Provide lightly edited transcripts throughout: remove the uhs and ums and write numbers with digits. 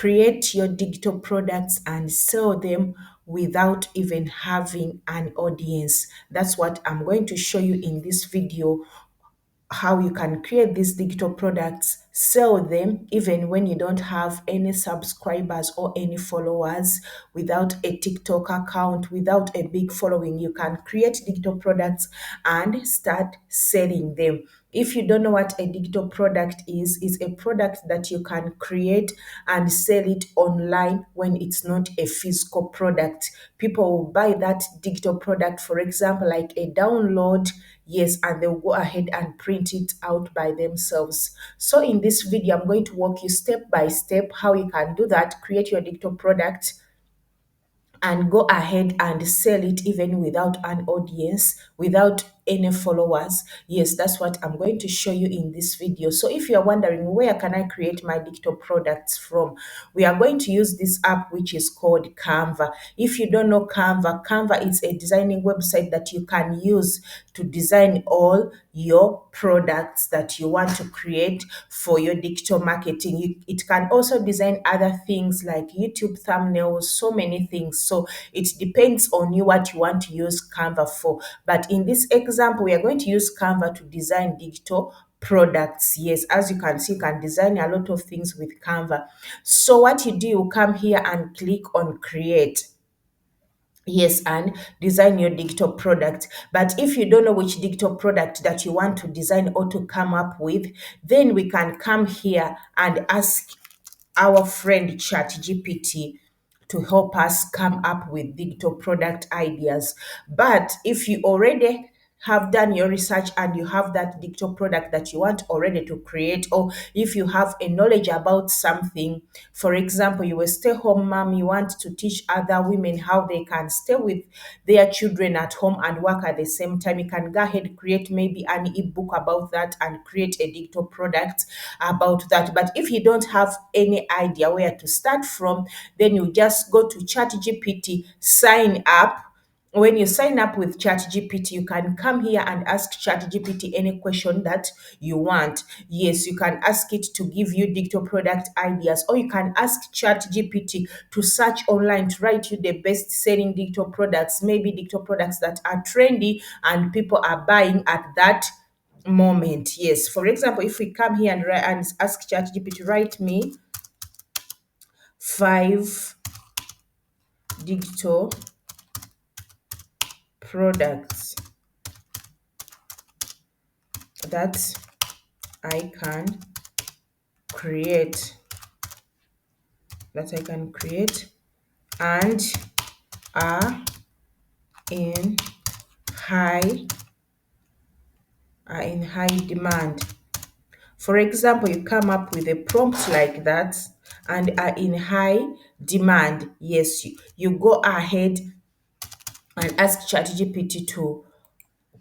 create your digital products and sell them without even having an audience. That's what I'm going to show you in this video, how you can create these digital products, sell them even when you don't have any subscribers or any followers, without a TikTok account, without a big following. You can create digital products and start selling them. If you don't know what a digital product is, it's a product that you can create and sell it online when it's not a physical product. People will buy that digital product, for example, like a download. Yes, and they'll go ahead and print it out by themselves. So in this video, I'm going to walk you step by step how you can do that, create your digital product and go ahead and sell it even without an audience, without any followers. Yes, that's what I'm going to show you in this video. So if you're wondering where can I create my digital products from, we are going to use this app which is called Canva. If you don't know Canva, Canva is a designing website that you can use to design all your products that you want to create for your digital marketing. It can also design other things like YouTube thumbnails, so many things. So it depends on you what you want to use Canva for. But in this example, we are going to use Canva to design digital products. Yes, as you can see, you can design a lot of things with Canva. So what you do, you come here and click on create. Yes, and design your digital product. But if you don't know which digital product that you want to design or to come up with, then we can come here and ask our friend ChatGPT to help us come up with digital product ideas. But if you already have done your research and you have that digital product that you want already to create, or if you have a knowledge about something, for example, you a stay-home mom, you want to teach other women how they can stay with their children at home and work at the same time, you can go ahead, create maybe an ebook about that and create a digital product about that. But if you don't have any idea where to start from, then you just go to ChatGPT, sign up. When you sign up with ChatGPT, you can come here and ask ChatGPT any question that you want. Yes, you can ask it to give you digital product ideas, or you can ask ChatGPT to search online to write you the best selling digital products, maybe digital products that are trendy and people are buying at that moment. Yes, for example, if we come here and ask ChatGPT, write me 5 digital products that I can create, and are in high demand. For example, you come up with a prompt like that, and are in high demand. Yes, you go ahead and ask ChatGPT to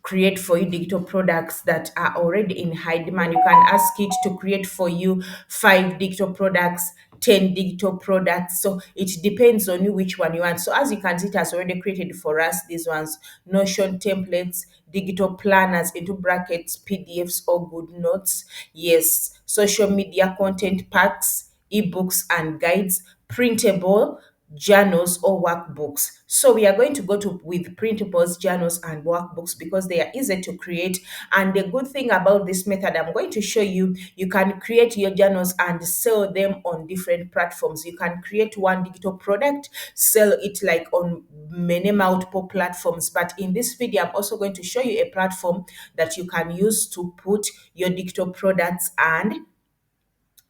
create for you digital products that are already in high demand. You can ask it to create for you 5 digital products, 10 digital products. So it depends on you which one you want. So as you can see, it has already created for us these ones: Notion templates, digital planners into brackets, PDFs or good notes. Yes, social media content packs, ebooks and guides, printable journals or workbooks. So we are going to go to with printables, journals and workbooks because they are easy to create. And the good thing about this method, I'm going to show you, you can create your journals and sell them on different platforms. You can create one digital product, sell it like on many multiple platforms. But in this video, I'm also going to show you a platform that you can use to put your digital products and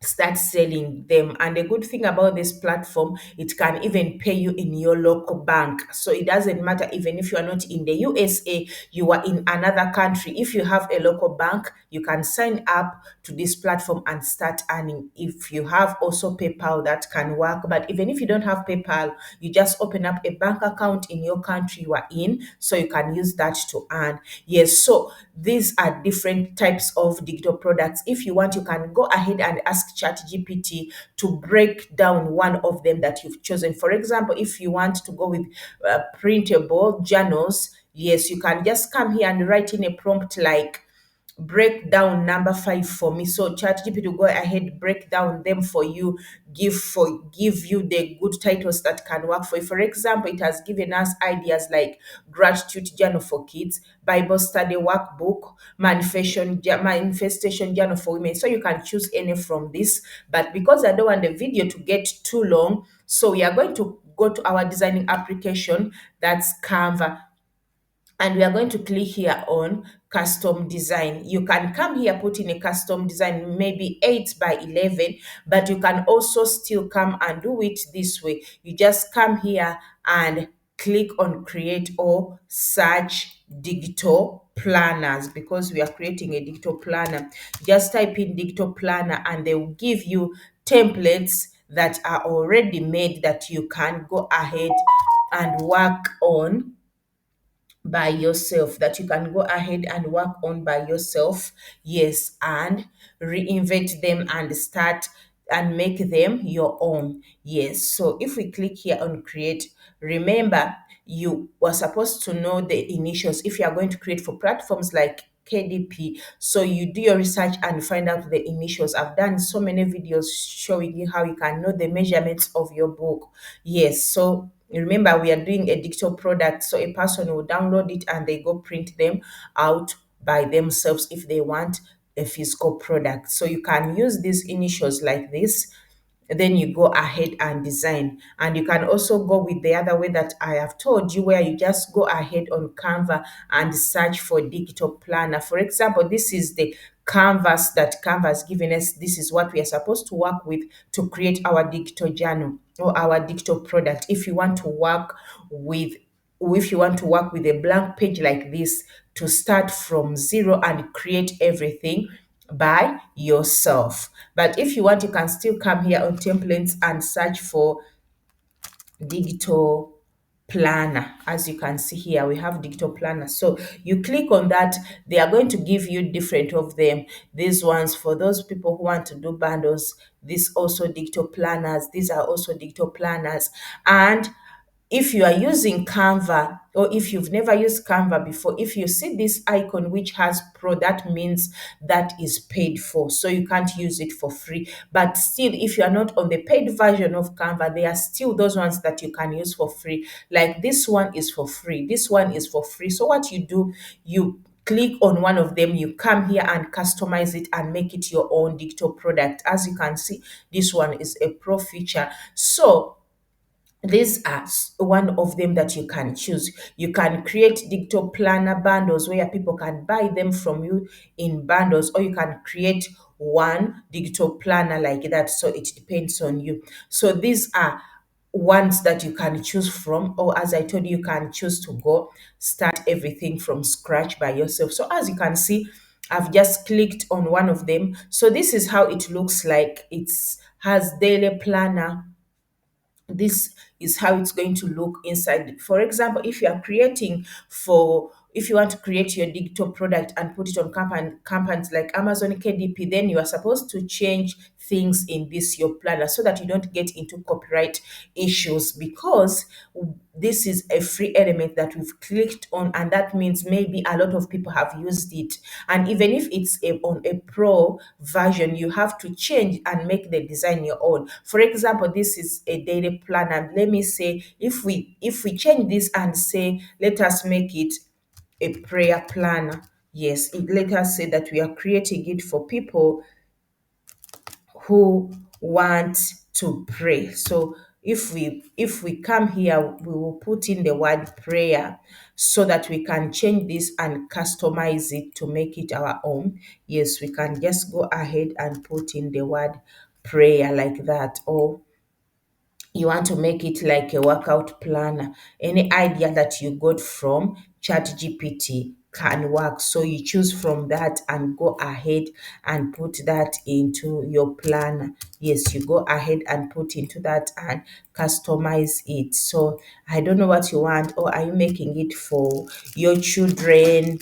start selling them. And the good thing about this platform, it can even pay you in your local bank. So it doesn't matter, even if you are not in the USA, you are in another country. If you have a local bank, you can sign up to this platform and start earning. If you have also PayPal, that can work. But even if you don't have PayPal, you just open up a bank account in your country you are in, so you can use that to earn. Yes, so these are different types of digital products. If you want, you can go ahead and ask ChatGPT to break down one of them that you've chosen. For example, if you want to go with printable journals, yes, you can just come here and write in a prompt like break down number 5 for me. So ChatGPT will go ahead, break down them for you, give you the good titles that can work for you. For example, it has given us ideas like gratitude journal for kids, Bible study workbook, manifestation journal for women. So you can choose any from this. But because I don't want the video to get too long, so we are going to go to our designing application, that's Canva, and we are going to click here on custom design. You can come here, put in a custom design, maybe 8 by 11, but you can also still come and do it this way. You just come here and click on create or search digital planners, because we are creating a digital planner. Just type in digital planner and they will give you templates that are already made that you can go ahead and work on by yourself, that you can go ahead and work on by yourself. Yes, and reinvent them and start and make them your own. Yes, so if we click here on create, remember you were supposed to know the initials if you are going to create for platforms like KDP. So you do your research and find out the initials. I've done so many videos showing you how you can know the measurements of your book. Yes, so remember we are doing a digital product, so a person will download it and they go print them out by themselves if they want a physical product. So you can use these initials like this, then you go ahead and design. And you can also go with the other way that I have told you, where you just go ahead on Canva and search for digital planner. For example, this is the canvas that Canva has given us. This is what we are supposed to work with to create our digital journal or our digital product. If you want to work with a blank page like this, to start from zero and create everything by yourself. But if you want, you can still come here on templates and search for digital planner. As you can see here, we have digital planner. So you click on that, they are going to give you different of them. These ones for those people who want to do bundles, these also digital planners, these are also digital planners. And if you are using Canva, or if you've never used Canva before, if you see this icon which has pro, that means that is paid for. So you can't use it for free. But still, if you are not on the paid version of Canva, there are still those ones that you can use for free. Like this one is for free. This one is for free. So what you do, you click on one of them, you come here and customize it and make it your own digital product. As you can see, this one is a pro feature. So these are one of them that you can choose. You can create digital planner bundles where people can buy them from you in bundles, or you can create one digital planner like that. So it depends on you. So these are ones that you can choose from, or as I told you, you can choose to go start everything from scratch by yourself. So as you can see, I've just clicked on one of them. So this is how it looks like. It's has daily planner. This is how it's going to look inside. For example, if you want to create your digital product and put it on companies like Amazon, KDP, then you are supposed to change things in this your planner so that you don't get into copyright issues, because this is a free element that we've clicked on, and that means maybe a lot of people have used it. And even if it's on a pro version, you have to change and make the design your own. For example, this is a daily planner. Let me say, if we change this and say, let us make it a prayer planner. Yes, let us say that we are creating it for people who want to pray. So if we come here, we will put in the word prayer so that we can change this and customize it to make it our own. Yes, we can just go ahead and put in the word prayer like that, or you want to make it like a workout planner. Any idea that you got from ChatGPT can work. So you choose from that and go ahead and put that into your planner. Yes, you go ahead and put into that and customize it. So I don't know what you want, or are you making it for your children,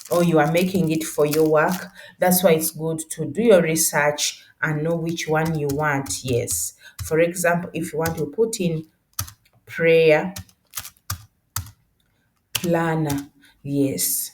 or you are making it for your work? That's why it's good to do your research and know which one you want. Yes. For example, if you want to put in prayer planner, yes.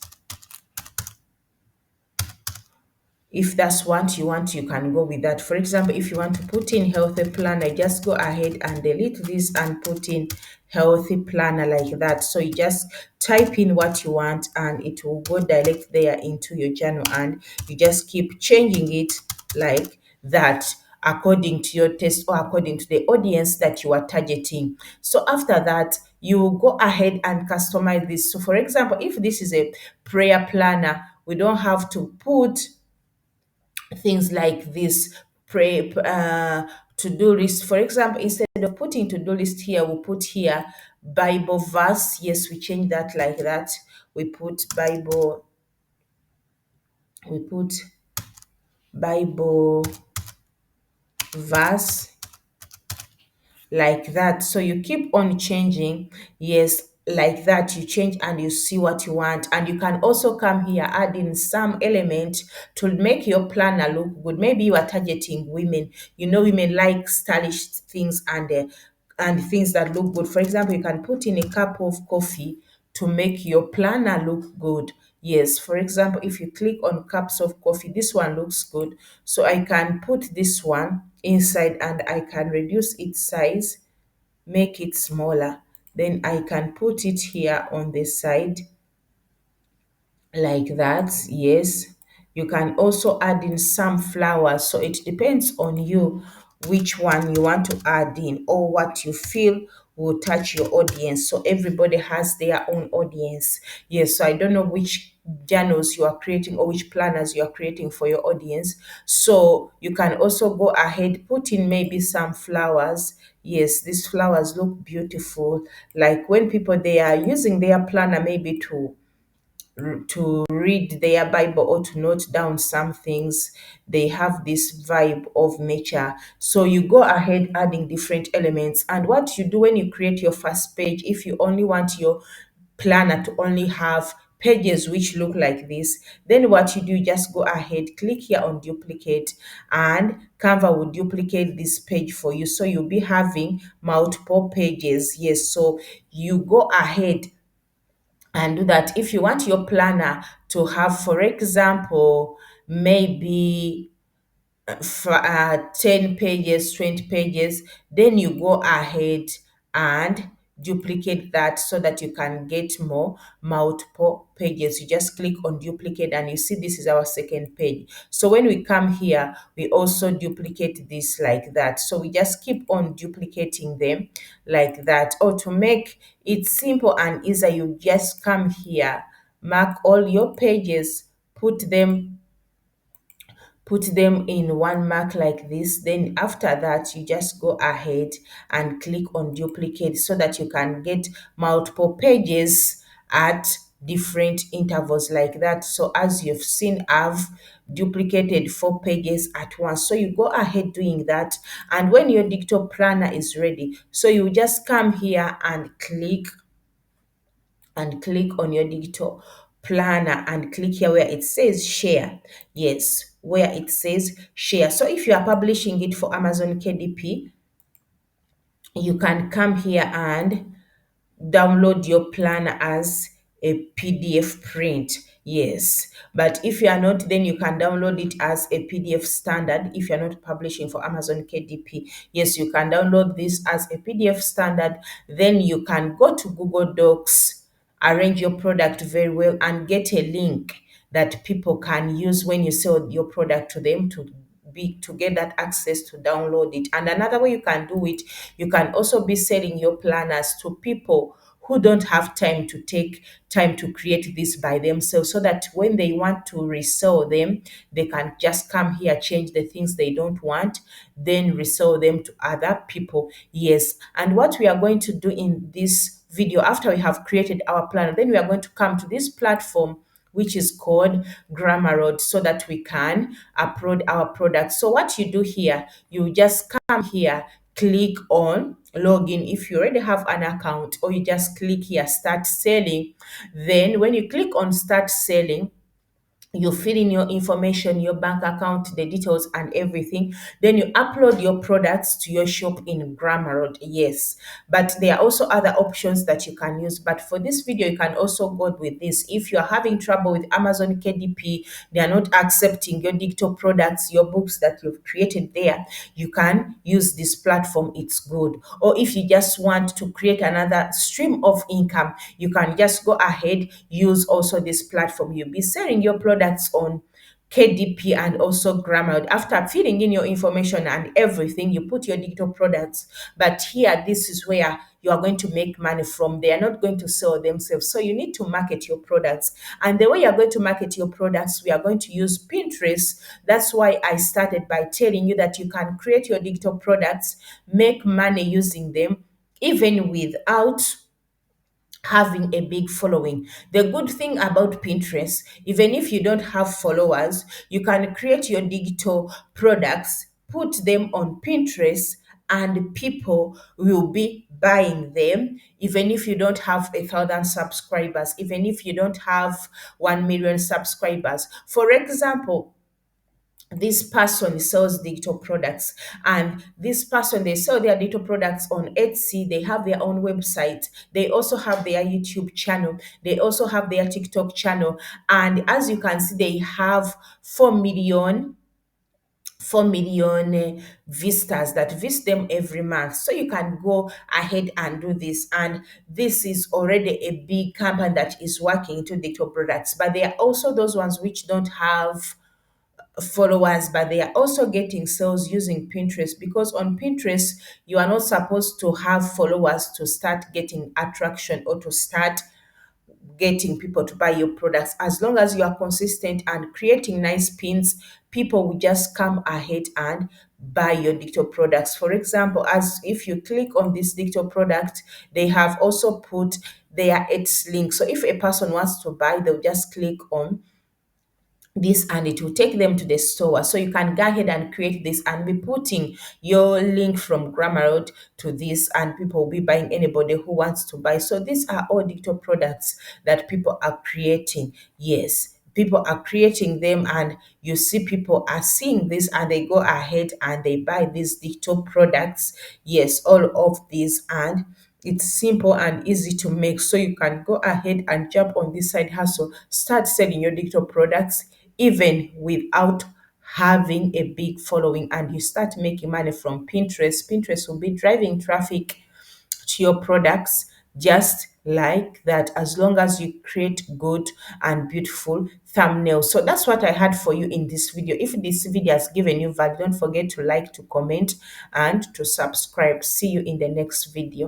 If that's what you want, you can go with that. For example, if you want to put in healthy planner, just go ahead and delete this and put in healthy planner like that. So you just type in what you want and it will go direct there into your journal, and you just keep changing it like that according to your taste or according to the audience that you are targeting. So after that, you will go ahead and customize this. So for example, if this is a prayer planner, we don't have to put things like this pray to-do list. For example, instead of putting to-do list here, we'll put here Bible verse. Yes, we change that like that. We put Bible, we put Bible verse like that. So you keep on changing, yes, like that. You change and you see what you want, and you can also come here add in some element to make your planner look good. Maybe you are targeting women, women like stylish things and things that look good. For example, you can put in a cup of coffee to make your planner look good. Yes, for example, if you click on cups of coffee, this one looks good. So I can put this one inside and I can reduce its size, make it smaller. Then I can put it here on the side like that. Yes, you can also add in some flowers, so it depends on you which one you want to add in or what you feel will touch your audience. So everybody has their own audience. Yes, so I don't know which journals you are creating or which planners you are creating for your audience. So you can also go ahead, put in maybe some flowers. Yes, these flowers look beautiful, like when people they are using their planner maybe to read their Bible or to note down some things, they have this vibe of nature. So you go ahead adding different elements. And what you do when you create your first page, if you only want your planner to only have pages which look like this, then what you do, just go ahead, click here on duplicate, and Canva will duplicate this page for you. So you'll be having multiple pages. Yes, so you go ahead and do that. If you want your planner to have, for example, maybe 10 pages, 20 pages, then you go ahead and duplicate that so that you can get more multiple pages. You just click on duplicate and you see this is our second page. So when we come here, we also duplicate this like that. So we just keep on duplicating them like that. Or to make it simple and easier, you just come here, mark all your pages, put them in one mark like this. Then after that, you just go ahead and click on duplicate so that you can get multiple pages at different intervals like that. So as you've seen, I've duplicated 4 pages at once. So you go ahead doing that, and when your digital planner is ready, so you just come here and click on your digital planner and click here where it says share. Yes, where it says share. So if you are publishing it for Amazon KDP, you can come here and download your planner as a PDF print. Yes, but if you are not, then you can download it as a PDF standard. If you're not publishing for Amazon KDP, yes, you can download this as a PDF standard. Then you can go to Google Docs, arrange your product very well, and get a link that people can use when you sell your product to them to get that access to download it. And another way you can do it, you can also be selling your planners to people who don't have time to take time to create this by themselves, so that when they want to resell them, they can just come here, change the things they don't want, then resell them to other people. Yes, and what we are going to do in this video, after we have created our planner, then we are going to come to this platform which is called Gumroad, so that we can upload our products. So what you do here, you just come here, click on login if you already have an account, or you just click here start selling. Then when you click on start selling, you fill in your information, your bank account, the details, and everything. Then you upload your products to your shop in Gumroad. Yes, but there are also other options that you can use. But for this video, you can also go with this. If you are having trouble with Amazon KDP, they are not accepting your digital products, your books that you've created there, you can use this platform. It's good. Or if you just want to create another stream of income, you can just go ahead, use also this platform. You'll be selling your products on KDP and also Grammarly. After filling in your information and everything, you put your digital products. But here, this is where you are going to make money from. They are not going to sell themselves. So you need to market your products. And the way you are going to market your products, we are going to use Pinterest. That's why I started by telling you that you can create your digital products, make money using them, even without having a big following. The good thing about Pinterest, even if you don't have followers, you can create your digital products, put them on Pinterest, and people will be buying them. Even if you don't have 1,000 subscribers, even if you don't have 1 million subscribers. For example, this person sells digital products, and this person, they sell their digital products on Etsy. They have their own website, they also have their YouTube channel, they also have their TikTok channel. And as you can see, they have 4 million visitors that visit them every month. So you can go ahead and do this. And this is already a big company that is working into digital products. But there are also those ones which don't have followers, but they are also getting sales using Pinterest, because on Pinterest you are not supposed to have followers to start getting attraction or to start getting people to buy your products. As long as you are consistent and creating nice pins, people will just come ahead and buy your digital products. For example, as if you click on this digital product, they have also put their Etsy link. So if a person wants to buy, they'll just click on this and it will take them to the store. So you can go ahead and create this and be putting your link from Gumroad to this, and people will be buying, anybody who wants to buy. So these are all digital products that people are creating. Yes, people are creating them, and you see people are seeing this and they go ahead and they buy these digital products. Yes, all of these, and it's simple and easy to make. So you can go ahead and jump on this side hustle, start selling your digital products even without having a big following, and you start making money from Pinterest. Pinterest will be driving traffic to your products just like that, as long as you create good and beautiful thumbnails. So that's what I had for you in this video. If this video has given you value, don't forget to like, to comment, and to subscribe. See you in the next video.